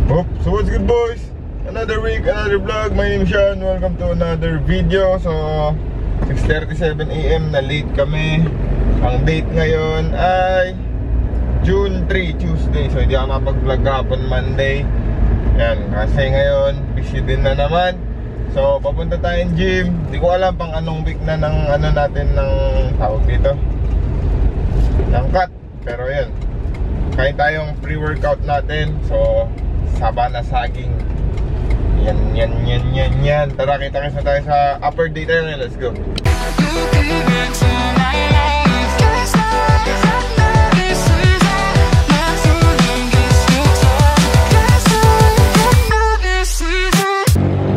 So what's good boys? Another week, another vlog. My name is Sean. Welcome to another video. So 6:37 AM na late kami. Ang date ngayon ay June 3, Tuesday. So hindi ako makapag-vlog hapon Monday. Yan, kasi ngayon busy din na naman. So papunta tayong gym. Hindi ko alam pang anong week na ng ano natin ng tawag dito, ng cut. Pero yan, kain tayong pre-workout natin. So saba na saging. Yan. Tara, kita-kits na tayo sa upper day tayo. Let's go.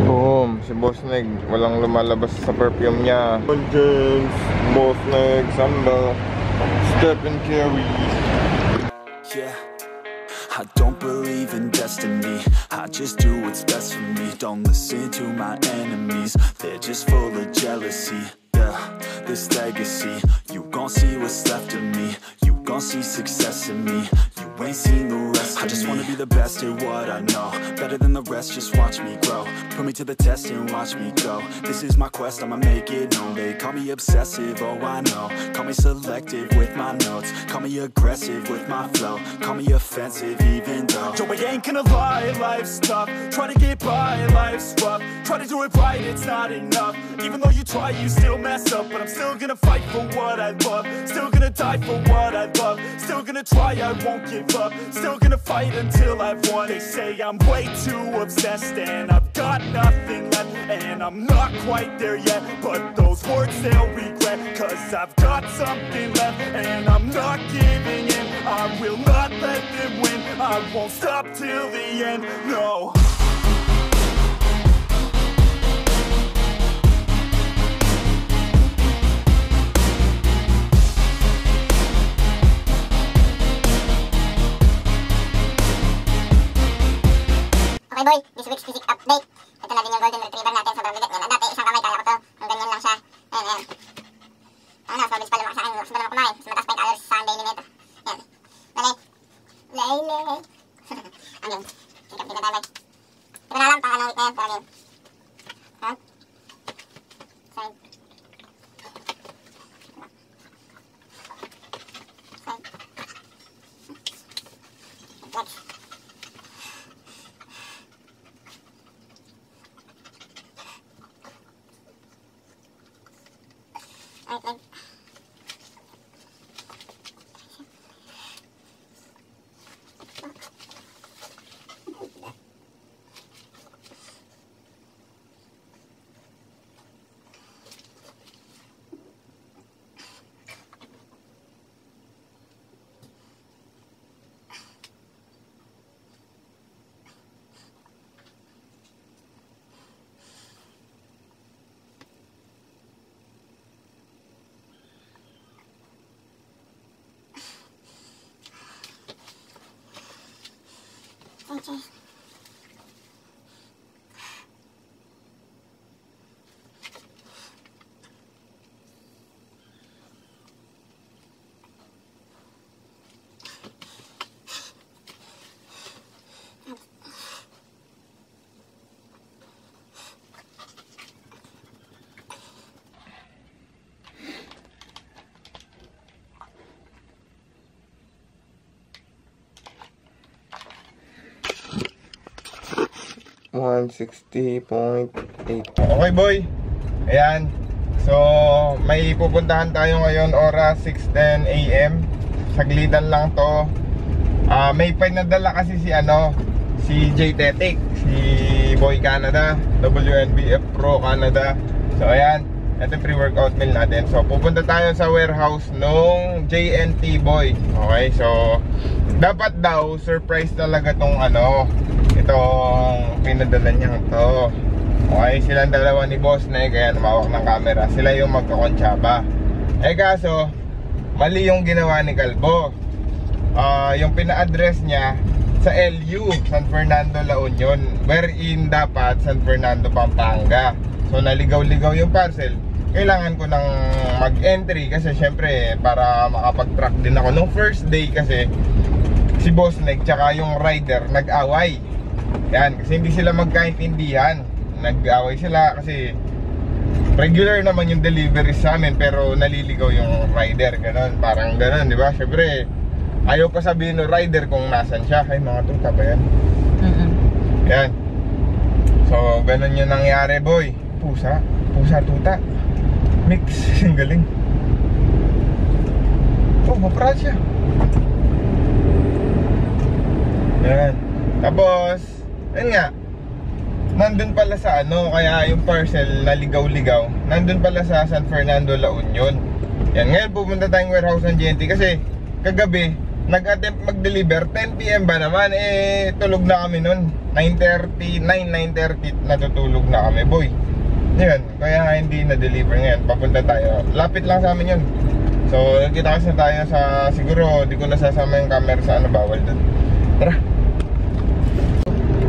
Boom, si Boss Neg walang lumalabas sa perfume niya. James, Boss Neg, Samba, Step and Carry. Yeah, I don't believe in destiny. I just do what's best for me. Don't listen to my enemies. They're just full of jealousy. Yeah, this legacy, you gon' see what's left of me. You gon' see success in me. You ain't seen the rest of me. I just wanna be the best at what I know. Better than the rest, just watch me grow. Put me to the test and watch me go. This is my quest, I'ma make it known. They call me obsessive, oh I know. Call me selective with my notes. Call me aggressive with my flow. Call me offensive even though Joe, I ain't gonna lie, life's tough. Try to get by, life's rough. Try to do it right, it's not enough. Even though you try, you still mess up. But I'm still gonna fight for what I love. Still gonna die for what I love. Still gonna try, I won't give up. Still gonna fight until I've won. They say I'm way too obsessed and I've got nothing left. And I'm not quite there yet, but those words they'll regret. Cause I've got something left and I'm not giving in. I will not let them win. I won't stop till the end, no. Okay boy, this week's physique update. Ito na din yung golden retriever natin. Sobrang bigat niya. Dati isang kamay kaya ko to. Yung ganyan lang siya. Ayan. Ano na, mas mabilis pa lumaki sa akin. Mas madalang kumain. Mas mataas pa yung calories sa daily nito. Ayan. Balik. Lay. Ang yun. Tingkap dito tayo boy. Di ba na alam pang anong week na yun? Pero yun. Front. Side. Side. Legs. Right leg. Okay. Okay boy, ayan. So may pupuntahan tayo ngayon, oras 6:10 AM. Saglitan lang to. May pinadala kasi si J Tetic, si Boy Canada, WNBF Pro Canada. So ayan, ito yung pre-workout meal natin. So pupunta tayo sa warehouse nung JNT Boy. Okay, so dapat daw surprise talaga tong itong pinadala niya to. Okay, silang dalawa ni Boss Neg, kaya namawak ng camera. Sila yung magkakontsaba. Kaso mali yung ginawa ni Kalbo. Yung pina-address niya sa LU, San Fernando, La Union, wherein dapat San Fernando, Pampanga. So naligaw-ligaw yung parcel. Kailangan ko nang mag-entry kasi syempre para makapag-track din ako. Nung first day kasi si Boss Neg tsaka yung rider nag-away. Yan, kasi hindi sila magkaintindihan. Nag-away sila kasi regular naman yung delivery sa amin pero naliligaw yung rider, ganun. Parang ganun, di ba? Syempre, ayaw pa sabihin ng rider kung nasan siya. Ay, mga tuta ba yan? Yan. So, ganun yung nangyari, boy. Pusa, tuta. Mix, ang galing. Oh, mapra siya. Yan. Tapos, ayun nga, nandun pala sa ano, kaya yung parcel naligaw-ligaw, nandun pala sa San Fernando, La Union. Yan, ngayon pupunta tayong warehouse ng GNT kasi kagabi, nag-attempt mag-deliver, 10 PM ba naman, tulog na kami nun. 9:30 natutulog na kami, boy. Yan, kaya hindi na-deliver ngayon. Papunta tayo, lapit lang sa amin yun. So, kita kasi tayo sa, siguro, di ko nasasama yung camera sa ano, bawal dun. Tara.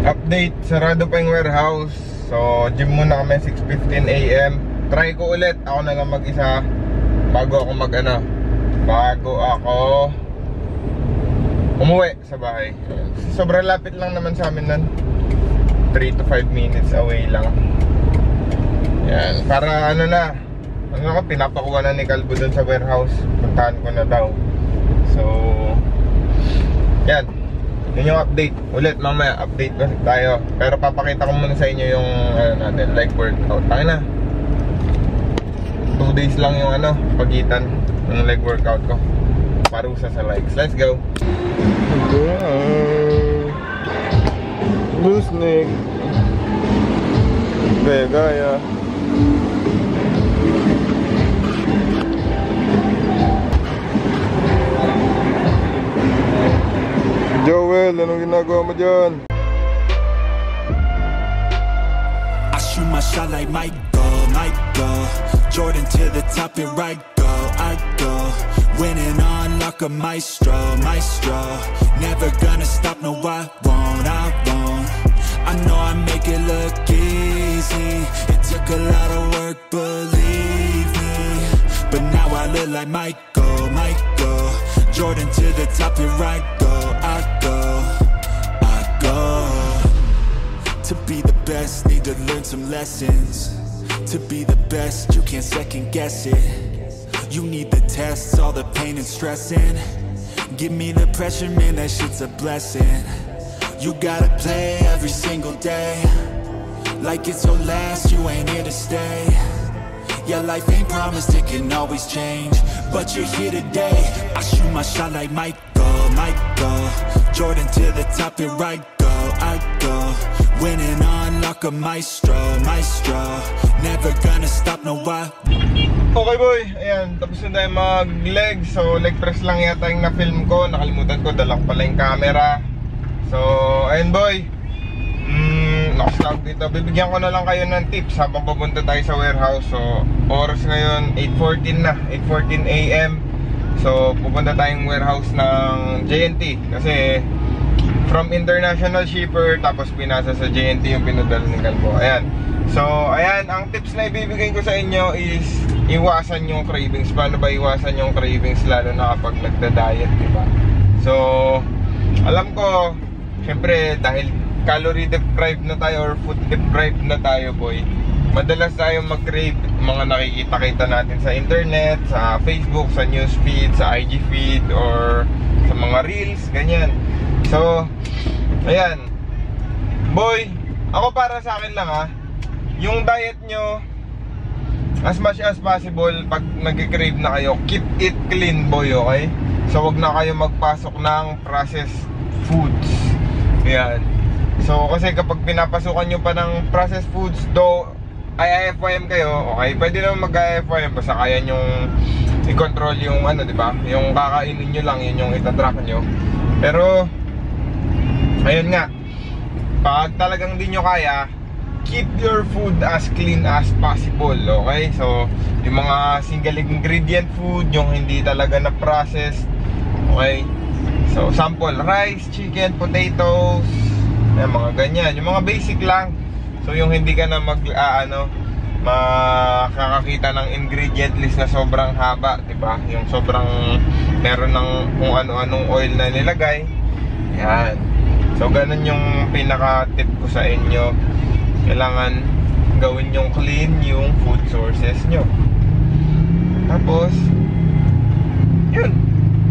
Update, sarado pa yung warehouse. So, gym muna kami 6:15 AM. Try ko ulit, ako na lang mag-isa bago ako umuwi sa bahay. Sobrang lapit lang naman sa amin nun. 3 to 5 minutes away lang. Yan, para ano na, pinapakuha na ni Calvo dun sa warehouse. Puntahan ko na daw. So, yan. Yun yung update. Ulit mamaya, update na tayo. Pero papakita ko muna sa inyo yung natin, like workout. Tayo na. 2 days lang yung pagitan ng leg workout ko. Parusa sa likes. Let's go. Loose neck. Gaya. Joel, anong ginagawa mo dyan? I shoot my shot like Michael Jordan to the top and right go, I go winning on like a maestro never gonna stop, no I won't I know I make it look easy, it took a lot of work, believe me, but now I look like Michael Jordan to the top and right go, I go to be the best, need to learn some lessons. To be the best, you can't second guess it. You need the tests, all the pain and stressing. Give me the pressure, man, that shit's a blessing. You gotta play every single day like it's your last, you ain't here to stay. Yeah, life ain't promised, it can always change, but you're here today. I shoot my shot like Michael Jordan to the top and right go, I go winning on like a maestro never gonna stop, no I. Okay boy, ayan, tapos na tayo mag-leg. So leg press lang yata yung na-film ko. Nakalimutan ko, dala ko pala yung camera. So, ayun boy, nakastag dito. Bibigyan ko na lang kayo ng tips habang papunta tayo sa warehouse. So, oras ngayon 8:14 na, 8:14 AM. So, pupunta tayong warehouse ng JNT kasi from international shipper, tapos pinasa sa JNT yung pinadala ni Calvo. Ayan. So, ayan, ang tips na ibibigay ko sa inyo is iwasan yung cravings. Paano ba iwasan yung cravings lalo na kapag nagda-diet, diba? So, alam ko, syempre, dahil calorie deprived na tayo or food deprived na tayo, boy, madalas tayo mag-crave mga nakikita-kita natin sa internet, sa Facebook, sa newsfeed, sa IG feed, or sa mga reels, ganyan. So, ayan, boy, ako para sa akin lang yung diet nyo, as much as possible, pag nag-crave na kayo, keep it clean, boy, okay? So, wag na kayo magpasok ng processed foods. Ayan. So, kasi kapag pinapasukan nyo pa ng processed foods, though ay IFYM kayo, okay, pwede naman mag-IFYM basta kaya nyong i-control yung diba? Yung kakainin nyo lang, yun yung itatrack nyo. Pero, ayun nga, pag talagang di nyo kaya, keep your food as clean as possible, okay? So, yung mga single ingredient food, yung hindi talaga na processed, okay? So, sample, rice, chicken, potatoes, mga ganyan, yung mga basic lang. So, yung hindi ka na makakakita ng ingredient list na sobrang haba, diba? Yung sobrang meron ng kung ano-anong oil na nilagay. Yan. So ganun yung pinaka-tip ko sa inyo. Kailangan gawin yung clean yung food sources nyo. Tapos yun.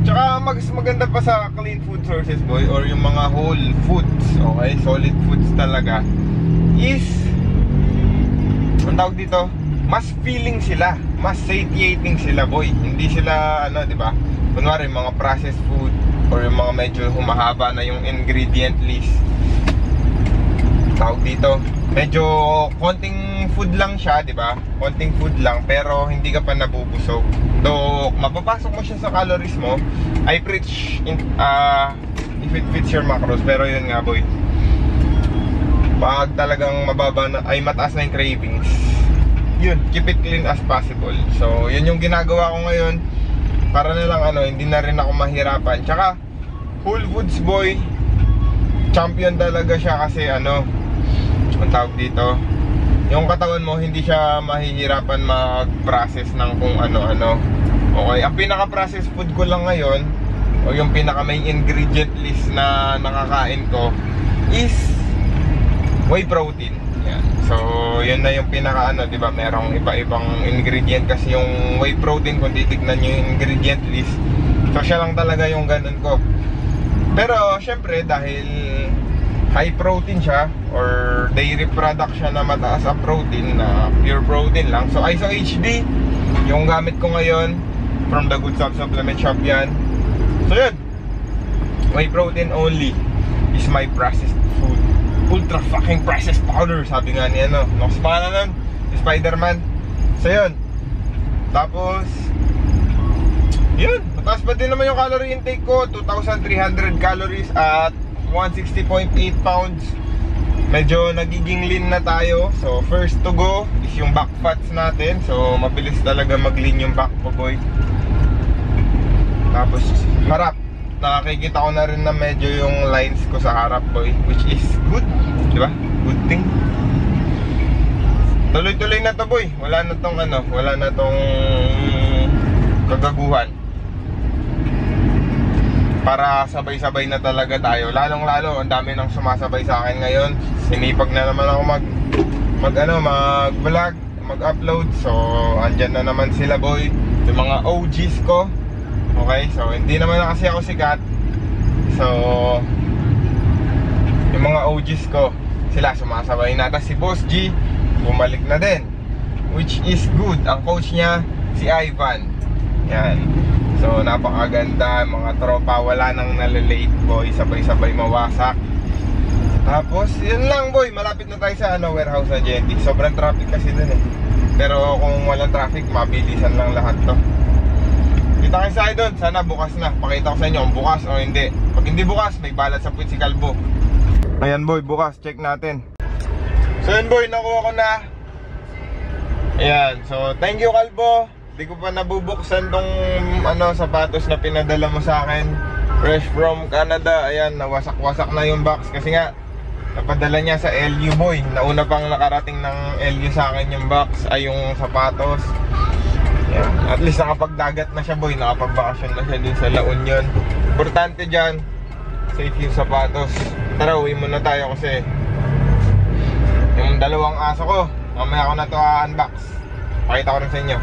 Tsaka mas maganda pa sa clean food sources, boy, or yung mga whole foods, okay, solid foods talaga, is ang tawag dito, mas filling sila, mas satiating sila, boy. Hindi sila ano, di ba? Kunwari mga processed food or yung mga medyo humahaba na yung ingredient list, tawag dito, medyo konting food lang siya, di ba? Konting food lang pero hindi ka pa nabubusog. Though mapapasok mo siya sa calories mo, I preach if it fits your macros. Pero yun nga, boy, pag talagang mababa na, ay mataas na yung cravings, yun, keep it clean as possible. So yun yung ginagawa ko ngayon, para na lang ano, hindi na rin ako mahirapan. Tsaka Whole Foods, boy, champion talaga siya kasi ano, ang tawag dito, yung katawan mo hindi siya mahihirapan mag-process ng kung ano-ano. Okay, ang pinaka-processed food ko lang ngayon, o yung pinaka-main ingredient list na nakakain ko, is whey protein. Yan. So, yun na yung pinaka-ano, di ba? Merong iba-ibang ingredient kasi yung whey protein, kung titignan nyo yung ingredient list. So, siya lang talaga yung ganun ko. Pero, syempre, dahil high protein siya or dairy product siya na mataas ang protein, na pure protein lang. So ISO HD yung gamit ko ngayon from the Good Stuff Supplement Shop yan. So yun, whey protein only is my processed food. Ultra fucking processed powder, sabi nga ni ano, no, pangalan nun, Spider-Man. So yun, tapos yun, mataas pa din naman yung calorie intake ko, 2,300 calories at 160.8 pounds. Medyo nagiging lean na tayo. So first to go is yung back fats natin. So mabilis talaga mag-lean yung back ko, boy. Tapos harap, nakikita ko na rin na medyo yung lines ko sa harap, boy, which is good, di ba? Good thing. Tuloy-tuloy na to, boy. Wala na tong ano, wala na tong kagaguhan. Para sabay-sabay na talaga tayo. Lalong-lalo, ang dami nang sumasabay sa akin ngayon. Sinipag na naman ako mag-vlog, mag-upload. So, andyan na naman sila, boy. Yung mga OGs ko. Okay, so hindi naman na kasi ako sikat. So, yung mga OGs ko, sila sumasabay na. Tapos si Boss G, bumalik na din, which is good. Ang coach niya, si Ivan. Yan. So napakaganda, mga tropa, wala nang nalilate, boy, sabay-sabay mawasak. Tapos yun lang, boy, malapit na tayo sa ano, warehouse na JNT. Sobrang traffic kasi dun eh. Pero kung walang traffic, mabilisan lang lahat to. Kita kayo sa akin dun, sana bukas na. Pakita ko sa inyo kung bukas o hindi. Pag hindi bukas, may balat sa puwit si Kalbo. Ayan, boy, bukas, check natin. So yun, boy, nakuha ko na. Ayan, so thank you, Kalbo. Hindi ko pa nabubuksan tong ano, sapatos na pinadala mo sa akin, fresh from Canada. Ayan, nawasak-wasak na yung box kasi nga napadala niya sa LU, boy. Nauna pang nakarating ng LU sa akin yung box, ay yung sapatos. Ayan, at least nakapagdagat na siya, boy. Nakapagbakasyon na siya dun sa La Union. Importante dyan, safe yung sapatos. Tara, uwi muna tayo kasi yung dalawang aso ko, mamaya ko na to unbox. Pakita ko rin sa inyo.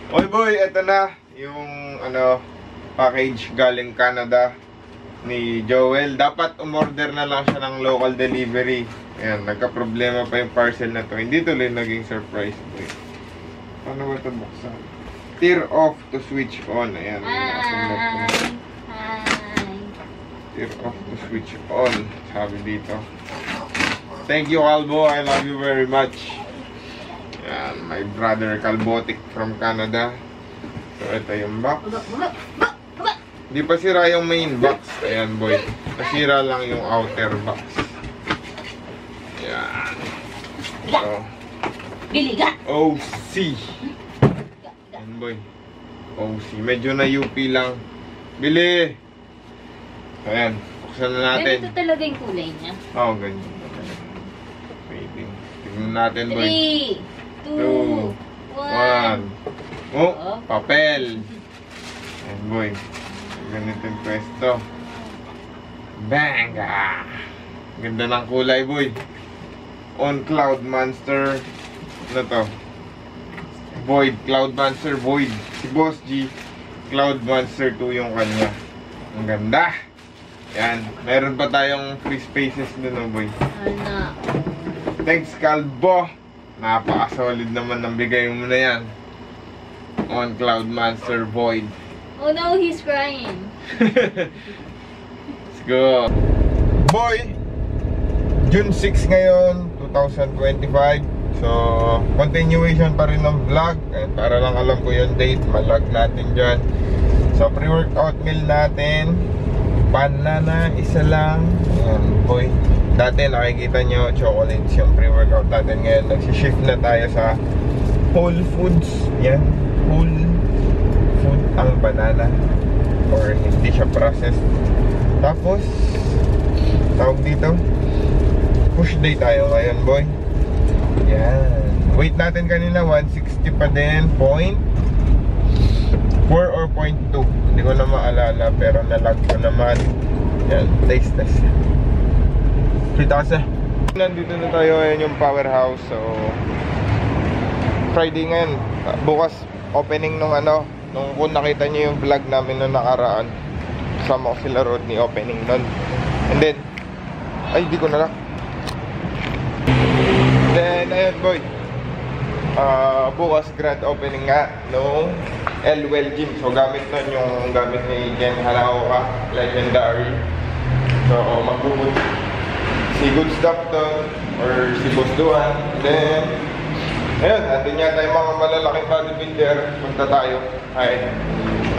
Oy, boy, eto na yung ano, package galing Canada ni Joel. Dapat umorder na lang siya ng local delivery. Ayan, nagka-problema pa yung parcel na to. Hindi tuloy naging surprise, boy. Paano ba ito buksan? Tear off to switch on. Ayan, nakasunod ko. Tear off to switch on, sabi dito. Thank you, Kalbo, I love you very much. Yan, my brother Kalbotic from Canada. So ito yung box. Di pa sira yung main box. Ayan, boy, nasira lang yung outer box. Yan. So OC. Yan, boy, OC. Medyo na UP lang. Bili. Ayan, buksan na natin. Ganito talaga yung kulay niya. Oo, ganyan. Waiting. Tignan natin, boy. 3, 2, 1. Oh, papel. Ayan, boy. Ganito yung pwesto. Banga! Ganda ng kulay, boy. On Cloud Monster. Ano to? Void. Cloud Monster Void. Si Boss G, Cloud Monster 2 yung kanya. Ang ganda. Yan. Meron pa tayong free spaces dun, oh, boy. Ana. Thanks, Calbo. Napaka-solid naman ng bigay mo na yan. On Cloud Monster Void. Oh no, he's crying. Let's go. Boy, June 6 ngayon, 2025. So, continuation pa rin ng vlog. And para lang alam ko yung date, malag natin dyan. So, pre-workout meal natin. Banana, isa lang. Ayan, boy. Dati nakikita nyo, chocolates yung pre-workout natin. Ngayon, nagsishift na tayo sa whole foods. Yan, whole food ang banana. Or hindi siya processed. Tapos, tawag dito, push day tayo ngayon, boy. Yan. Weight natin kanina 160 pa din, 0.4 or 0.2. Hindi ko na maalala, pero nalag ko naman. Yan, taste test. Kita kasi. Nandito na tayo ngayon yung powerhouse. So, Friday ngayon. Bukas, opening nung ano, nung kung nakita nyo yung vlog namin nung nakaraan. Kasama ko sila Rodney, opening nun. And then, ay, di ko na lang. Then, ayun, boy. Bukas, grand opening nga nung Elwell Gym. So, gamit nun yung gamit ni Jen Halaoka, legendary. So, magbubut si Good Stuff doon, or si Boss Duan. Then, ayun, nandun yata yung mga malalaking bodybuilder. Punta tayo. Ay,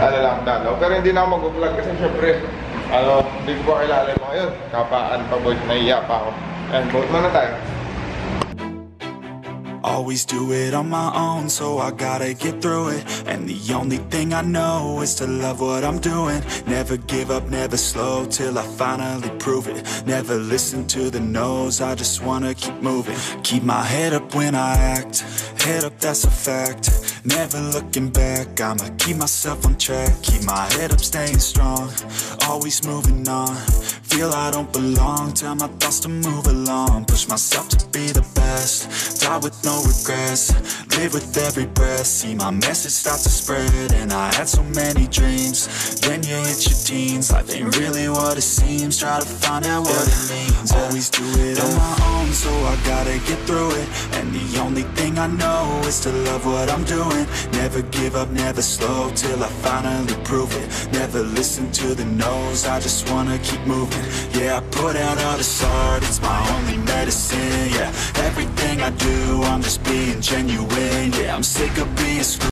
ano lang, dalaw. Pero hindi na ako mag-vlog kasi syempre, hindi ko pa kilala mo ngayon. Kapaan pa, boy. Nahiya pa ako. Ayan, vote muna tayo. Always do it on my own, so I gotta get through it. And the only thing I know is to love what I'm doing. Never give up, never slow, till I finally prove it. Never listen to the no's, I just wanna keep moving. Keep my head up when I act, head up, that's a fact. Never looking back, I'ma keep myself on track. Keep my head up, staying strong, always moving on. Feel I don't belong, tell my thoughts to move along. Push myself to be the best, die with no regrets. Live with every breath, see my message start to spread. And I had so many dreams, then you hit your teens. Life ain't really what it seems, try to find out what it means. Always do it on my own, so I gotta get through it. And the only thing I know is to love what I'm doing. Never give up, never slow, till I finally prove it. Never listen to the no's, I just wanna keep moving. Yeah, I put out all this art, it's my only medicine. Yeah, everything I do, I'm just being genuine. Yeah, I'm sick of being screwed.